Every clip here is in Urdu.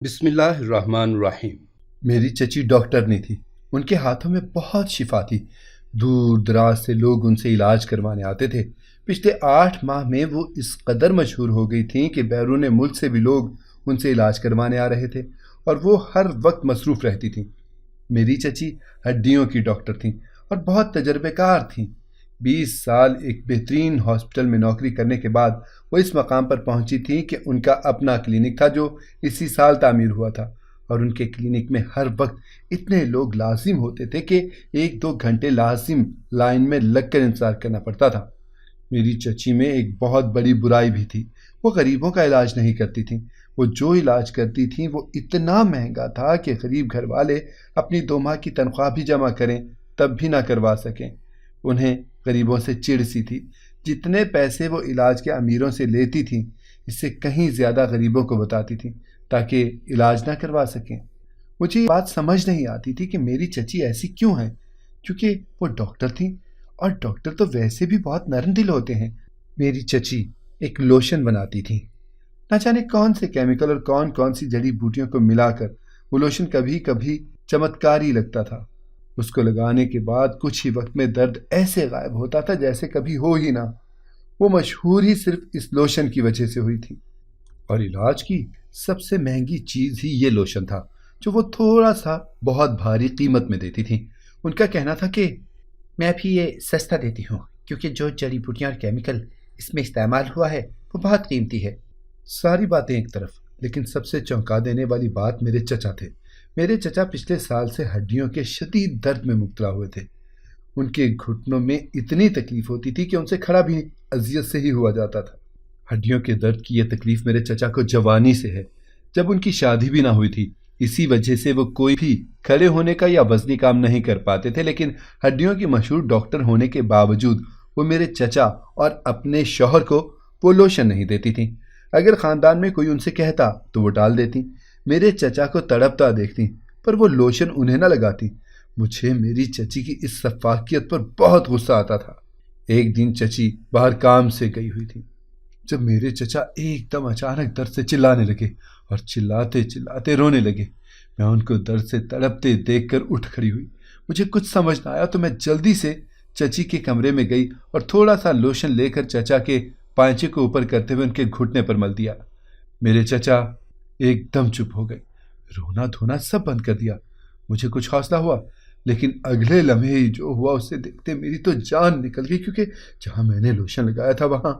بسم اللہ الرحمن الرحیم۔ میری چچی ڈاکٹرنی تھی، ان کے ہاتھوں میں بہت شفا تھی۔ دور دراز سے لوگ ان سے علاج کروانے آتے تھے۔ پچھلے 8 ماہ میں وہ اس قدر مشہور ہو گئی تھیں کہ بیرون ملک سے بھی لوگ ان سے علاج کروانے آ رہے تھے اور وہ ہر وقت مصروف رہتی تھیں۔ میری چچی ہڈیوں کی ڈاکٹر تھیں اور بہت تجربے کار تھیں۔ 20 سال ایک بہترین ہاسپٹل میں نوکری کرنے کے بعد وہ اس مقام پر پہنچی تھیں کہ ان کا اپنا کلینک تھا جو اسی سال تعمیر ہوا تھا، اور ان کے کلینک میں ہر وقت اتنے لوگ لازم ہوتے تھے کہ 1-2 گھنٹے لازم لائن میں لگ کر انتظار کرنا پڑتا تھا۔ میری چچی میں ایک بہت بڑی برائی بھی تھی، وہ غریبوں کا علاج نہیں کرتی تھیں۔ وہ جو علاج کرتی تھیں وہ اتنا مہنگا تھا کہ غریب گھر والے اپنی 2 ماہ کی تنخواہ بھی جمع کریں تب بھی نہ کروا سکیں۔ انہیں غریبوں سے چڑ سی تھی۔ جتنے پیسے وہ علاج کے امیروں سے لیتی تھیں اس سے کہیں زیادہ غریبوں کو بتاتی تھیں تاکہ علاج نہ کروا سکیں۔ مجھے یہ بات سمجھ نہیں آتی تھی کہ میری چچی ایسی کیوں ہیں، کیونکہ وہ ڈاکٹر تھیں اور ڈاکٹر تو ویسے بھی بہت نرم دل ہوتے ہیں۔ میری چچی ایک لوشن بناتی تھیں، نہ جانے کون سے کیمیکل اور کون سی جڑی بوٹیوں کو ملا کر وہ لوشن کبھی کبھی چمتکاری لگتا تھا۔ اس کو لگانے کے بعد کچھ ہی وقت میں درد ایسے غائب ہوتا تھا جیسے کبھی ہو ہی نہ۔ وہ مشہور ہی صرف اس لوشن کی وجہ سے ہوئی تھی، اور علاج کی سب سے مہنگی چیز ہی یہ لوشن تھا جو وہ تھوڑا سا بہت بھاری قیمت میں دیتی تھیں۔ ان کا کہنا تھا کہ میں بھی یہ سستا دیتی ہوں کیونکہ جو جڑی بوٹیاں اور کیمیکل اس میں استعمال ہوا ہے وہ بہت قیمتی ہے۔ ساری باتیں ایک طرف، لیکن سب سے چونکا دینے والی بات میرے چچا تھے۔ میرے چچا پچھلے سال سے ہڈیوں کے شدید درد میں مبتلا ہوئے تھے۔ ان کے گھٹنوں میں اتنی تکلیف ہوتی تھی کہ ان سے کھڑا بھی اذیت سے ہی ہوا جاتا تھا۔ ہڈیوں کے درد کی یہ تکلیف میرے چچا کو جوانی سے ہے، جب ان کی شادی بھی نہ ہوئی تھی۔ اسی وجہ سے وہ کوئی بھی کھڑے ہونے کا یا وزنی کام نہیں کر پاتے تھے، لیکن ہڈیوں کی مشہور ڈاکٹر ہونے کے باوجود وہ میرے چچا اور اپنے شوہر کو وہ لوشن نہیں دیتی تھیں۔ اگر خاندان میں کوئی ان سے کہتا تو وہ ٹال دیتی۔ میرے چچا کو تڑپتا دیکھتی پر وہ لوشن انہیں نہ لگاتی۔ مجھے میری چچی کی اس سفاکیت پر بہت غصہ آتا تھا۔ ایک دن چچی باہر کام سے گئی ہوئی تھی جب میرے چچا ایک دم اچانک درد سے چلانے لگے اور چلاتے چلاتے رونے لگے۔ میں ان کو درد سے تڑپتے دیکھ کر اٹھ کھڑی ہوئی۔ مجھے کچھ سمجھ نہ آیا تو میں جلدی سے چچی کے کمرے میں گئی اور تھوڑا سا لوشن لے کر چچا کے پائنچے کو اوپر کرتے ہوئے ان کے گھٹنے پر مل دیا۔ میرے چچا ایک دم چپ ہو گئے، رونا دھونا سب بند کر دیا۔ مجھے کچھ حوصلہ ہوا، لیکن اگلے لمحے ہی جو ہوا اسے دیکھتے میری تو جان نکل گئی، کیونکہ جہاں میں نے لوشن لگایا تھا وہاں۔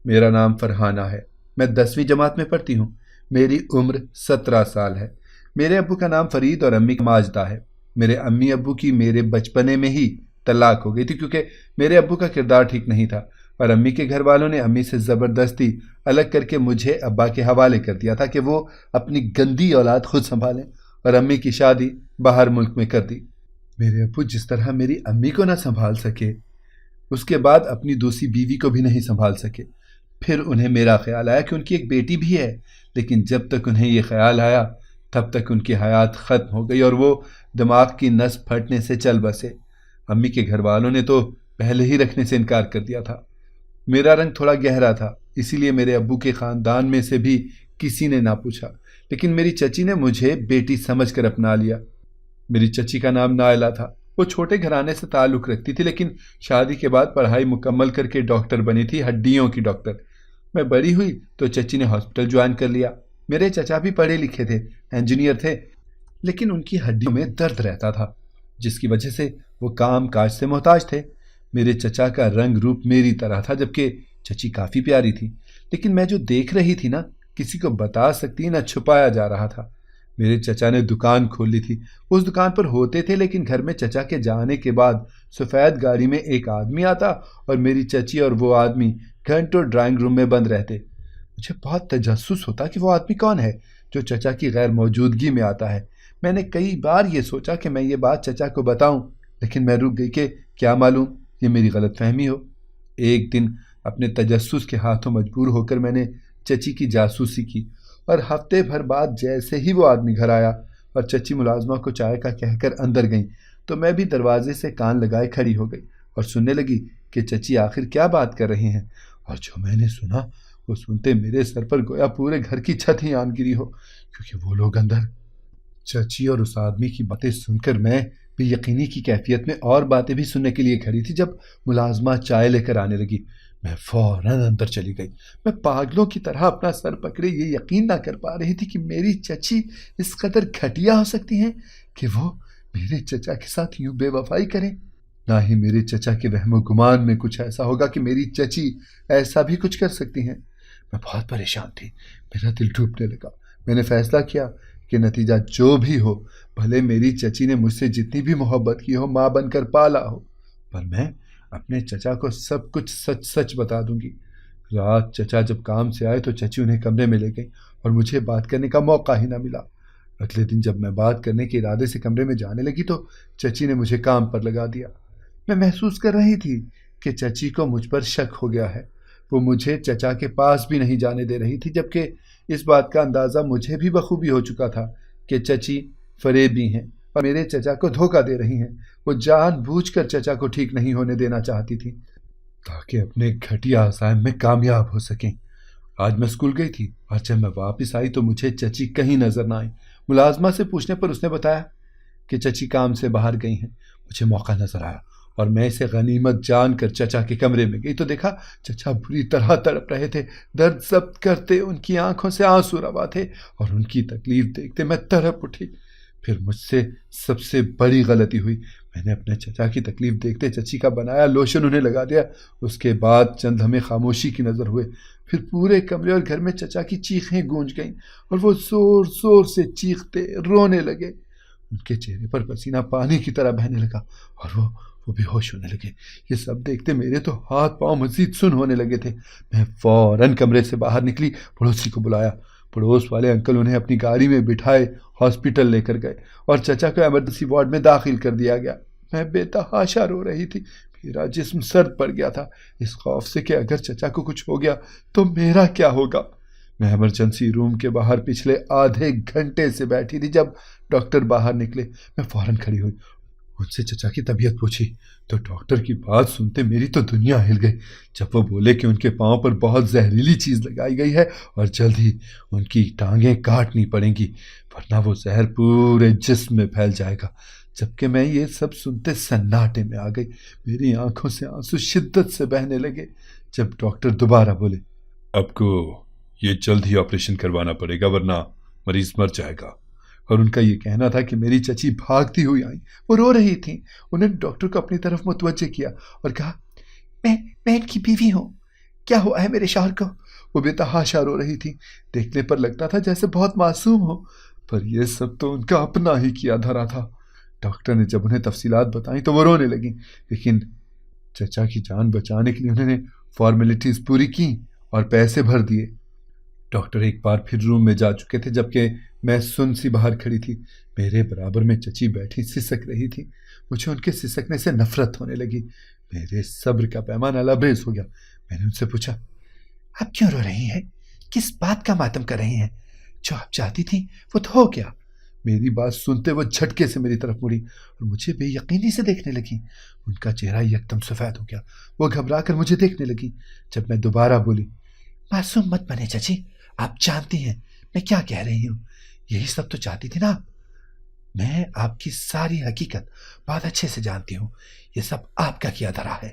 میرا نام فرحانہ ہے، میں 10ویں جماعت میں پڑھتی ہوں، میری عمر 17 سال ہے۔ میرے ابو کا نام فرید اور امی ماجدہ ہے۔ میرے امی ابو کی میرے بچپنے میں ہی طلاق ہو گئی تھی کیونکہ میرے ابو کا کردار ٹھیک نہیں تھا، اور امی کے گھر والوں نے امی سے زبردستی الگ کر کے مجھے ابا کے حوالے کر دیا تھا کہ وہ اپنی گندی اولاد خود سنبھالیں، اور امی کی شادی باہر ملک میں کر دی۔ میرے ابو جس طرح میری امی کو نہ سنبھال سکے، اس کے بعد اپنی دوسری بیوی کو بھی نہیں سنبھال سکے۔ پھر انہیں میرا خیال آیا کہ ان کی ایک بیٹی بھی ہے، لیکن جب تک انہیں یہ خیال آیا تب تک ان کی حیات ختم ہو گئی اور وہ دماغ کی نس پھٹنے سے چل بسے۔ امی کے گھر والوں نے تو پہلے ہی رکھنے سے انکار کر دیا تھا۔ میرا رنگ تھوڑا گہرا تھا، اسی لیے میرے ابو کے خاندان میں سے بھی کسی نے نہ پوچھا، لیکن میری چچی نے مجھے بیٹی سمجھ کر اپنا لیا۔ میری چچی کا نام نائلہ تھا۔ وہ چھوٹے گھرانے سے تعلق رکھتی تھی، لیکن شادی کے بعد پڑھائی مکمل کر کے ڈاکٹر بنی تھی، ہڈیوں کی ڈاکٹر۔ میں بڑی ہوئی تو چچی نے ہاسپٹل جوائن کر لیا۔ میرے چچا بھی پڑھے لکھے تھے، انجینئر تھے، لیکن ان کی ہڈیوں میں درد رہتا تھا جس کی وجہ سے وہ کام کاج سے محتاج تھے۔ میرے چچا کا رنگ روپ میری طرح تھا، جبکہ چچی کافی پیاری تھی، لیکن میں جو دیکھ رہی تھی نا کسی کو بتا سکتی نہ چھپایا جا رہا تھا۔ میرے چچا نے دکان کھول لی تھی، اس دکان پر ہوتے تھے، لیکن گھر میں چچا کے جانے کے بعد سفید گاڑی میں ایک آدمی آتا اور میری چچی اور وہ آدمی گھنٹوں ڈرائنگ روم میں بند رہتے۔ مجھے بہت تجسس ہوتا کہ وہ آدمی کون ہے جو چچا کی غیر موجودگی میں آتا ہے۔ میں نے کئی بار یہ سوچا کہ میں یہ بات چچا کو بتاؤں، لیکن میں رک گئی کہ کیا معلوم یہ میری غلط فہمی ہو۔ ایک دن اپنے تجسس کے ہاتھوں مجبور ہو کر میں نے چچی کی جاسوسی کی، اور ہفتے بھر بعد جیسے ہی وہ آدمی گھر آیا اور چچی ملازمہ کو چائے کا کہہ کر اندر گئیں تو میں بھی دروازے سے کان لگائے کھڑی ہو گئی اور سننے لگی کہ چچی آخر کیا بات کر رہی ہیں، اور جو میں نے سنا وہ سنتے میرے سر پر گویا پورے گھر کی چھت ہی آن گری ہو، کیونکہ وہ لوگ اندر۔ چچی اور اس آدمی کی باتیں سن کر میں بے یقینی کی کیفیت میں اور باتیں بھی سننے کے لیے کھڑی تھی۔ جب ملازمہ چائے لے کر آنے لگی میں فوراً اندر چلی گئی۔ میں پاگلوں کی طرح اپنا سر پکڑے یہ یقین نہ کر پا رہی تھی کہ میری چچی اس قدر گھٹیا ہو سکتی ہیں کہ وہ میرے چچا کے ساتھ یوں بے وفائی کریں۔ نہ ہی میرے چچا کے وہم و گمان میں کچھ ایسا ہوگا کہ میری چچی ایسا بھی کچھ کر سکتی ہیں۔ میں بہت پریشان تھی، میرا دل ڈوبنے لگا۔ میں نے فیصلہ کیا کہ نتیجہ جو بھی ہو، بھلے میری چچی نے مجھ سے جتنی بھی محبت کی ہو، ماں بن کر پالا ہو، پر میں اپنے چچا کو سب کچھ سچ سچ بتا دوں گی۔ رات چچا جب کام سے آئے تو چچی انہیں کمرے میں لے گئی اور مجھے بات کرنے کا موقع ہی نہ ملا۔ اگلے دن جب میں بات کرنے کے ارادے سے کمرے میں جانے لگی تو چچی نے مجھے کام پر لگا دیا۔ میں محسوس کر رہی تھی کہ چچی کو مجھ پر شک ہو گیا ہے۔ وہ مجھے چچا کے پاس بھی نہیں جانے دے رہی تھی، جبکہ اس بات کا اندازہ مجھے بھی بخوبی ہو چکا تھا کہ چچی فریبی ہیں اور میرے چچا کو دھوکہ دے رہی ہیں۔ وہ جان بوجھ کر چچا کو ٹھیک نہیں ہونے دینا چاہتی تھی تاکہ اپنے گھٹیا عزائم میں کامیاب ہو سکیں۔ آج میں اسکول گئی تھی اور جب میں واپس آئی تو مجھے چچی کہیں نظر نہ آئی۔ ملازمہ سے پوچھنے پر اس نے بتایا کہ چچی کام سے باہر گئی ہیں۔ مجھے موقع نظر آیا اور میں اسے غنیمت جان کر چچا کے کمرے میں گئی تو دیکھا چچا بری طرح تڑپ رہے تھے۔ درد ضبط کرتے ان کی آنکھوں سے آنسو روا تھے اور ان کی تکلیف دیکھتے میں تڑپ اٹھی۔ پھر مجھ سے سب سے بڑی غلطی ہوئی، میں نے اپنے چچا کی تکلیف دیکھتے چچی کا بنایا لوشن انہیں لگا دیا۔ اس کے بعد چند ہمیں خاموشی کی نظر ہوئے، پھر پورے کمرے اور گھر میں چچا کی چیخیں گونج گئیں اور وہ زور زور سے چیختے رونے لگے۔ ان کے چہرے پر پسینہ پانی کی طرح بہنے لگا اور وہ بے ہوش ہونے لگے۔ یہ سب دیکھتے میرے تو ہاتھ پاؤں مزید سن ہونے لگے تھے۔ میں فوراً کمرے سے باہر نکلی، پڑوسی کو بلایا۔ پڑوس والے انکل انہیں اپنی گاڑی میں بٹھائے ہاسپٹل لے کر گئے اور چچا کو ایمرجنسی وارڈ میں داخل کر دیا گیا۔ میں بے تحاشا رو رہی تھی، میرا جسم سرد پڑ گیا تھا اس خوف سے کہ اگر چچا کو کچھ ہو گیا تو میرا کیا ہوگا۔ میں ایمرجنسی روم کے باہر پچھلے آدھے گھنٹے سے بیٹھی تھی۔ جب ڈاکٹر باہر نکلے میں فوراً کھڑی ہوئی، ان سے چچا کی طبیعت پوچھی تو ڈاکٹر کی بات سنتے میری تو دنیا ہل گئی جب وہ بولے کہ ان کے پاؤں پر بہت زہریلی چیز لگائی گئی ہے اور جلد ہی ان کی ٹانگیں کاٹنی پڑیں گی ورنہ وہ زہر پورے جسم میں پھیل جائے گا۔ جبکہ میں یہ سب سنتے سناٹے میں آ گئی، میری آنکھوں سے آنسو شدت سے بہنے لگے۔ جب ڈاکٹر دوبارہ بولے آپ کو یہ جلد ہی آپریشن کروانا پڑے گا ورنہ مریض مر جائے گا، اور ان کا یہ کہنا تھا کہ میری چچی بھاگتی ہوئی آئیں، وہ رو رہی تھیں۔ انہوں نے ڈاکٹر کو اپنی طرف متوجہ کیا اور کہا میں ان کی بیوی ہوں، کیا ہوا ہے میرے شوہر کو؟ وہ بے تحاشا رو رہی تھی، دیکھنے پر لگتا تھا جیسے بہت معصوم ہو، پر یہ سب تو ان کا اپنا ہی کیا دھرا تھا۔ ڈاکٹر نے جب انہیں تفصیلات بتائیں تو وہ رونے لگیں، لیکن چچا کی جان بچانے کے لیے انہوں نے فارمیلٹیز پوری کی اور پیسے بھر دیے۔ ڈاکٹر ایک بار پھر روم میں جا چکے تھے جبکہ میں سن سی باہر کھڑی تھی۔ میرے برابر میں چچی بیٹھی سسک رہی تھی، مجھے ان کے سسکنے سے نفرت ہونے لگی۔ میرے صبر کا پیمانہ لبریز ہو گیا۔ میں نے ان سے پوچھا آپ کیوں رو رہی ہیں؟ کس بات کا ماتم کر رہی ہیں؟ جو آپ چاہتی تھی وہ تو ہو گیا۔ میری بات سنتے وہ جھٹکے سے میری طرف مڑی اور مجھے بے یقینی سے دیکھنے لگی۔ ان کا چہرہ یکدم سفید ہو گیا، وہ گھبرا کر مجھے دیکھنے لگی۔ جب میں دوبارہ بولی معصوم مت بنے چچی، آپ جانتی ہیں میں کیا کہہ رہی ہوں، یہی سب تو چاہتی تھی نا آپ؟ میں آپ کی ساری حقیقت بہت اچھے سے جانتی ہوں، یہ سب آپ کا کیا دھرا ہے۔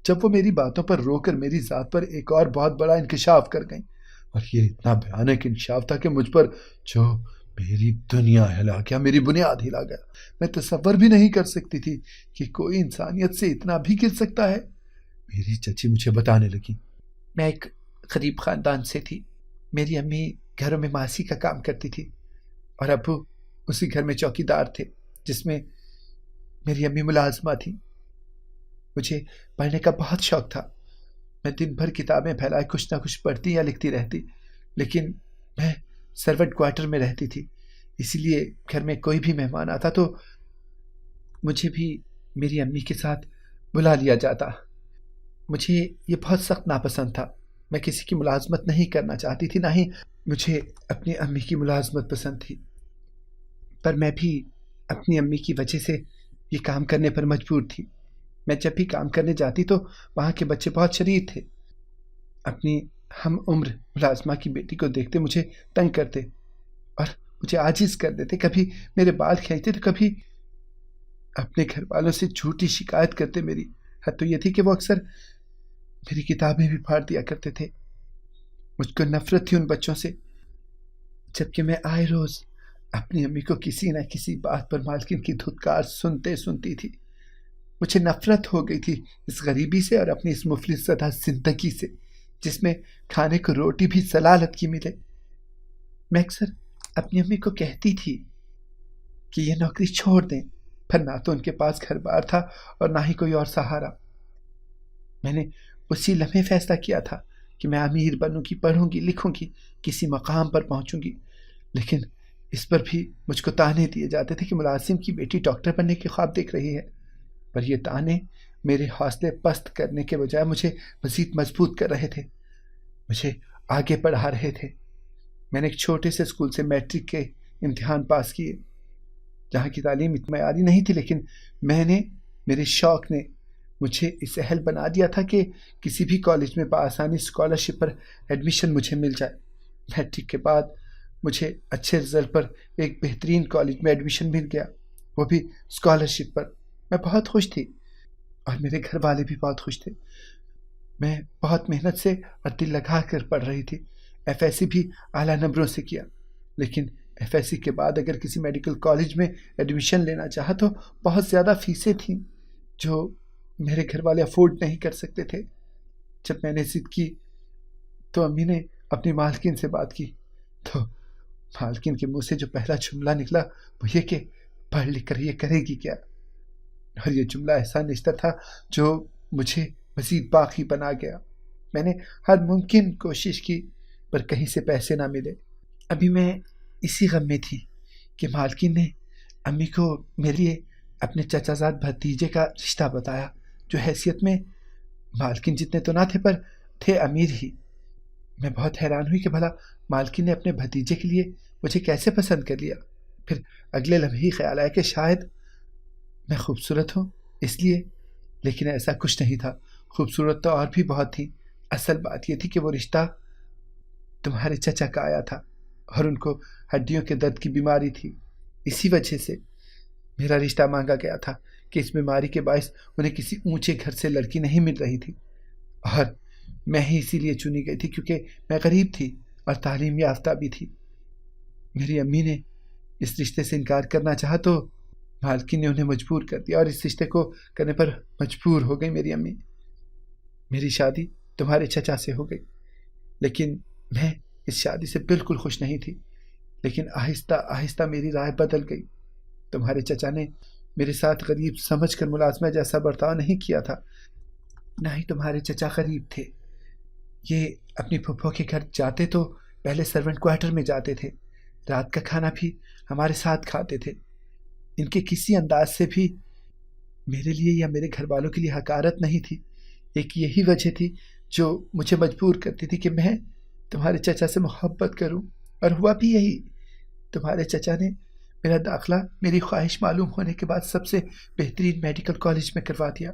جب وہ میری باتوں پر رو کر میری ذات پر ایک اور بہت بڑا انکشاف کر گئیں، اور یہ اتنا بھیانک انکشاف تھا کہ مجھ پر جو میری دنیا ہلا گیا، میری بنیاد ہلا گیا۔ میں تصور بھی نہیں کر سکتی تھی کہ کوئی انسانیت سے اتنا بھی گر سکتا ہے۔ میری چچی مجھے بتانے لگی میں ایک غریب خاندان سے تھی، میری امی گھروں میں ماسی کا کام کرتی تھی اور ابو اسی گھر میں چوکی دار تھے جس میں میری امی ملازمہ تھی۔ مجھے پڑھنے کا بہت شوق تھا، میں دن بھر کتابیں پھیلائے کچھ نہ کچھ پڑھتی یا لکھتی رہتی، لیکن میں سرونٹ کوارٹر میں رہتی تھی، اسی لیے گھر میں کوئی بھی مہمان آتا تو مجھے بھی میری امی کے ساتھ بلا لیا جاتا۔ مجھے یہ بہت سخت ناپسند تھا، میں کسی کی ملازمت نہیں کرنا چاہتی تھی، نہ ہی مجھے اپنی امی کی ملازمت پسند تھی، پر میں بھی اپنی امی کی وجہ سے یہ کام کرنے پر مجبور تھی۔ میں جب بھی کام کرنے جاتی تو وہاں کے بچے بہت شریر تھے، اپنی ہم عمر ملازمہ کی بیٹی کو دیکھتے مجھے تنگ کرتے اور مجھے عاجز کر دیتے، کبھی میرے بال کھینچتے تو کبھی اپنے گھر والوں سے جھوٹی شکایت کرتے۔ میری حد تو یہ تھی کہ وہ اکثر میری کتابیں بھی پھاڑ دیا کرتے تھے۔ مجھ کو نفرت تھی ان بچوں سے، جبکہ میں آئے روز اپنی امی کو کسی نہ کسی بات پر مالکن کی دھتکار سنتی تھی۔ مجھے نفرت ہو گئی تھی اس غریبی سے اور اپنی اس مفلس زدہ زندگی سے جس میں کھانے کو روٹی بھی ضلالت کی ملے۔ میں اکثر اپنی امی کو کہتی تھی کہ یہ نوکری چھوڑ دیں، پر نہ تو ان کے پاس گھر بار تھا اور نہ ہی کوئی اور سہارا۔ میں نے اسی لمحے فیصلہ کیا تھا کہ میں امیر بنوں گی، پڑھوں گی، لکھوں گی، کسی مقام پر پہنچوں گی، لیکن اس پر بھی مجھ کو تانے دیے جاتے تھے کہ ملازم کی بیٹی ڈاکٹر بننے کے خواب دیکھ رہی ہے۔ پر یہ تانے میرے حوصلے پست کرنے کے بجائے مجھے مزید مضبوط کر رہے تھے، مجھے آگے بڑھا رہے تھے۔ میں نے ایک چھوٹے سے اسکول سے میٹرک کے امتحان پاس کیے، جہاں کی تعلیم اتنی معیاری نہیں تھی، لیکن میرے شوق نے مجھے اس اہل بنا دیا تھا کہ کسی بھی کالج میں بآسانی اسکالرشپ پر ایڈمیشن مجھے مل جائے۔ میٹرک کے بعد مجھے اچھے رزلٹ پر ایک بہترین کالج میں ایڈمیشن مل گیا، وہ بھی اسکالرشپ پر۔ میں بہت خوش تھی اور میرے گھر والے بھی بہت خوش تھے۔ میں بہت محنت سے اور دل لگا کر پڑھ رہی تھی۔ ایف ایس سی بھی اعلیٰ نمبروں سے کیا، لیکن ایف ایس سی کے بعد اگر کسی میڈیکل کالج میں ایڈمیشن لینا چاہا تو بہت زیادہ فیسیں تھیں جو میرے گھر والے افورڈ نہیں کر سکتے تھے۔ جب میں نے ضد کی تو امی نے اپنی مالکن سے بات کی، تو مالکن کے منہ سے جو پہلا جملہ نکلا وہ یہ کہ پڑھ لکھ کر یہ کرے گی کیا؟ اور یہ جملہ ایسا نشتر تھا جو مجھے مزید باقی بنا گیا۔ میں نے ہر ممکن کوشش کی پر کہیں سے پیسے نہ ملے۔ ابھی میں اسی غم میں تھی کہ مالکن نے امی کو میرے لیے اپنے چچا زاد بھتیجے کا رشتہ بتایا، جو حیثیت میں مالکن جتنے تو نہ تھے پر تھے امیر ہی۔ میں بہت حیران ہوئی کہ بھلا مالکن نے اپنے بھتیجے کے لیے مجھے کیسے پسند کر لیا۔ پھر اگلے لمحے خیال آیا کہ شاید میں خوبصورت ہوں اس لیے، لیکن ایسا کچھ نہیں تھا۔ خوبصورت تو اور بھی بہت تھی، اصل بات یہ تھی کہ وہ رشتہ تمہارے چچا کا آیا تھا اور ان کو ہڈیوں کے درد کی بیماری تھی۔ اسی وجہ سے میرا رشتہ مانگا گیا تھا کہ اس بیماری کے باعث انہیں کسی اونچے گھر سے لڑکی نہیں مل رہی تھی، اور میں ہی اسی لیے چنی گئی تھی کیونکہ میں غریب تھی اور تعلیم یافتہ بھی تھی۔ میری امی نے اس رشتے سے انکار کرنا چاہا تو مالکن نے انہیں مجبور کر دیا اور اس رشتے کو کرنے پر مجبور ہو گئی میری امی۔ میری شادی تمہارے چچا سے ہو گئی، لیکن میں اس شادی سے بالکل خوش نہیں تھی۔ لیکن آہستہ آہستہ میری رائے بدل گئی۔ تمہارے چچا نے میرے ساتھ غریب سمجھ کر ملازمہ جیسا برتاؤ نہیں کیا تھا، نہ ہی تمہارے چچا غریب تھے۔ یہ اپنی پھپھو کے گھر جاتے تو پہلے سرونٹ کوارٹر میں جاتے تھے، رات کا کھانا بھی ہمارے ساتھ کھاتے تھے۔ ان کے کسی انداز سے بھی میرے لیے یا میرے گھر والوں کے لیے حقارت نہیں تھی۔ ایک یہی وجہ تھی جو مجھے مجبور کرتی تھی کہ میں تمہارے چچا سے محبت کروں، اور ہوا بھی یہی۔ تمہارے چچا نے میرا داخلہ میری خواہش معلوم ہونے کے بعد سب سے بہترین میڈیکل کالج میں کروا دیا،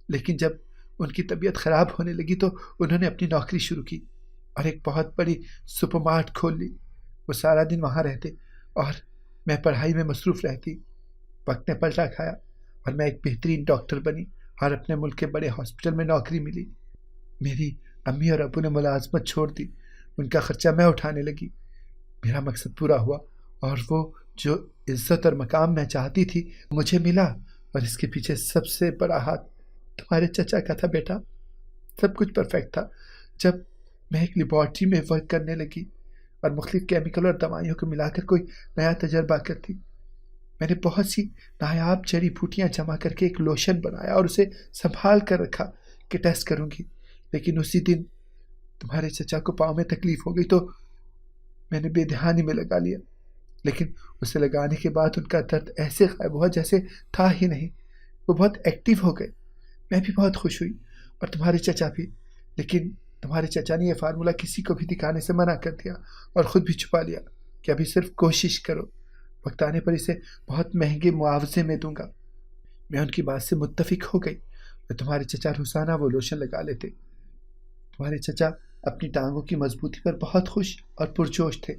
لیکن جب ان کی طبیعت خراب ہونے لگی تو انہوں نے اپنی نوکری شروع کی اور ایک بہت بڑی سپر مارٹ کھول لی۔ وہ سارا دن وہاں رہتے اور میں پڑھائی میں مصروف رہتی۔ وقت نے پلٹا کھایا اور میں ایک بہترین ڈاکٹر بنی اور اپنے ملک کے بڑے ہاسپٹل میں نوکری ملی۔ میری امی اور ابو نے ملازمت چھوڑ دی، ان کا خرچہ میں اٹھانے لگی۔ میرا مقصد پورا ہوا اور وہ جو عزت اور مقام میں چاہتی تھی مجھے ملا، اور اس کے پیچھے سب سے بڑا ہاتھ تمہارے چچا کا تھا بیٹا۔ سب کچھ پرفیکٹ تھا جب میں ایک لیبارٹری میں ورک کرنے لگی اور مختلف کیمیکل اور دوائیوں کو ملا کر کوئی نیا تجربہ کرتی۔ میں نے بہت سی نایاب جڑی بوٹیاں جمع کر کے ایک لوشن بنایا اور اسے سنبھال کر رکھا کہ ٹیسٹ کروں گی، لیکن اسی دن تمہارے چچا کو پاؤں میں تکلیف ہو گئی تو میں نے بے دہانی میں لگا لیا، لیکن اسے لگانے کے بعد ان کا درد ایسے غائب ہوا جیسے تھا ہی نہیں۔ وہ بہت ایکٹیو ہو گئے۔ میں بھی بہت خوش ہوئی اور تمہارے چچا بھی، لیکن تمہارے چچا نے یہ فارمولہ کسی کو بھی دکھانے سے منع کر دیا اور خود بھی چھپا لیا کہ ابھی صرف کوشش کرو، وقت آنے پر اسے بہت مہنگے معاوضے میں دوں گا۔ میں ان کی بات سے متفق ہو گئی اور تمہارے چچا روزانہ وہ لوشن لگا لیتے۔ تمہارے چچا اپنی ٹانگوں کی مضبوطی پر بہت خوش اور پرجوش تھے،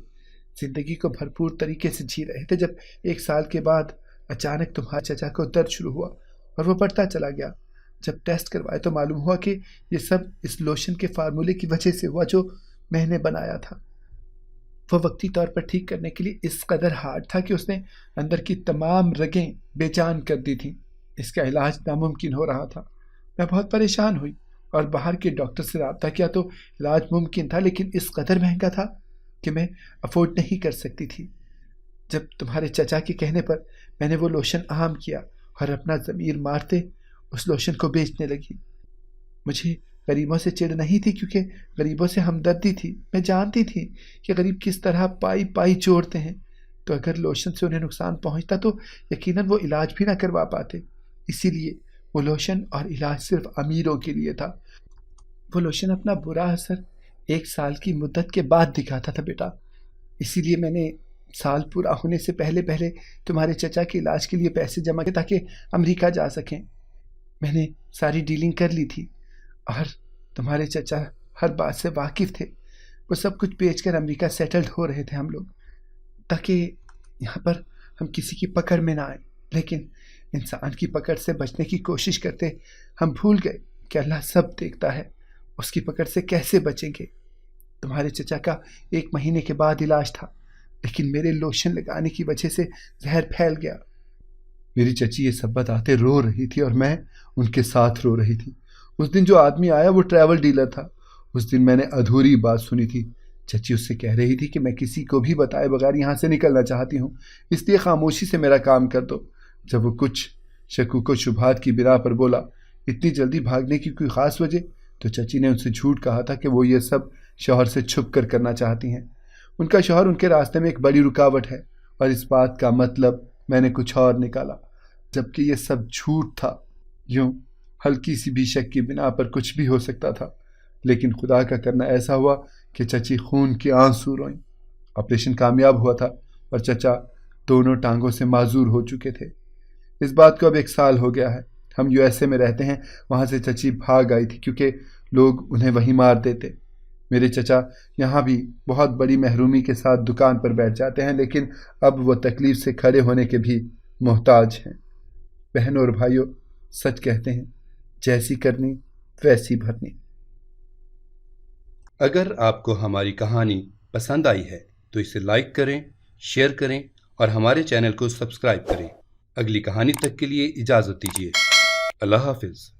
زندگی کو بھرپور طریقے سے جی رہے تھے، جب 1 سال کے بعد اچانک تمہارے چچا کو درد شروع ہوا اور وہ بڑھتا چلا گیا۔ جب ٹیسٹ کروائے تو معلوم ہوا کہ یہ سب اس لوشن کے فارمولے کی وجہ سے ہوا جو میں نے بنایا تھا۔ وہ وقتی طور پر ٹھیک کرنے کے لیے اس قدر ہارڈ تھا کہ اس نے اندر کی تمام رگیں بے جان کر دی تھیں۔ اس کا علاج ناممکن ہو رہا تھا۔ میں بہت پریشان ہوئی اور باہر کے ڈاکٹر سے رابطہ کیا تو علاج ممکن تھا، لیکن اس قدر مہنگا تھا کہ میں افورڈ نہیں کر سکتی تھی۔ جب تمہارے چچا کے کہنے پر میں نے وہ لوشن عام کیا اور اپنا ضمیر مارتے اس لوشن کو بیچنے لگی۔ مجھے غریبوں سے چڑ نہیں تھی، کیونکہ غریبوں سے ہمدردی تھی۔ میں جانتی تھی کہ غریب کس طرح پائی پائی جوڑتے ہیں، تو اگر لوشن سے انہیں نقصان پہنچتا تو یقیناً وہ علاج بھی نہ کروا پاتے۔ اسی لیے وہ لوشن اور علاج صرف امیروں کے لیے تھا۔ وہ لوشن اپنا برا اثر 1 سال کی مدت کے بعد دکھاتا تھا بیٹا، اسی لیے میں نے سال پورا ہونے سے پہلے تمہارے چچا کے علاج کے لیے پیسے جمع کیے تاکہ امریکہ جا سکیں۔ میں نے ساری ڈیلنگ کر لی تھی اور تمہارے چچا ہر بات سے واقف تھے۔ وہ سب کچھ بیچ کر امریکہ سیٹلڈ ہو رہے تھے ہم لوگ، تاکہ یہاں پر ہم کسی کی پکڑ میں نہ آئیں۔ لیکن انسان کی پکڑ سے بچنے کی کوشش کرتے ہم بھول گئے کہ اللہ سب دیکھتا ہے، اس کی پکڑ سے کیسے بچیں گے۔ تمہارے چچا کا 1 مہینے کے بعد علاج تھا، لیکن میرے لوشن لگانے کی وجہ سے زہر پھیل گیا۔ میری چچی یہ سب بتاتے رو رہی تھی اور میں ان کے ساتھ رو رہی تھی۔ اس دن جو آدمی آیا وہ ٹریول ڈیلر تھا۔ اس دن میں نے ادھوری بات سنی تھی۔ چچی اس سے کہہ رہی تھی کہ میں کسی کو بھی بتائے بغیر یہاں سے نکلنا چاہتی ہوں، اس لیے خاموشی سے میرا کام کر دو۔ جب وہ کچھ شکوک و شبہات کی بنا پر بولا اتنی جلدی بھاگنے کی کوئی خاص وجہ، تو چچی نے ان سے جھوٹ کہا تھا کہ وہ یہ سب شوہر سے چھپ کر کرنا چاہتی ہیں۔ ان کا شوہر ان کے راستے میں ایک بڑی رکاوٹ ہے، اور اس بات کا مطلب میں نے کچھ اور نکالا، جبکہ یہ سب جھوٹ تھا۔ یوں ہلکی سی بھی شک کی بنا پر کچھ بھی ہو سکتا تھا، لیکن خدا کا کرنا ایسا ہوا کہ چچی خون کے آنسو روئیں۔ آپریشن کامیاب ہوا تھا اور چچا دونوں ٹانگوں سے معذور ہو چکے تھے۔ اس بات کو اب 1 سال ہو گیا ہے۔ ہم USA میں رہتے ہیں، وہاں سے چچی بھاگ آئی تھی کیونکہ لوگ انہیں وہیں مار دیتے۔ میرے چچا یہاں بھی بہت بڑی محرومی کے ساتھ دکان پر بیٹھ جاتے ہیں، لیکن اب وہ تکلیف سے کھڑے ہونے کے بھی محتاج ہیں۔ بہنوں اور بھائیوں، سچ کہتے ہیں، جیسی کرنی ویسی بھرنی۔ اگر آپ کو ہماری کہانی پسند آئی ہے تو اسے لائک کریں، شیئر کریں اور ہمارے چینل کو سبسکرائب کریں۔ اگلی کہانی تک کے لیے اجازت دیجیے۔ اللہ حافظ۔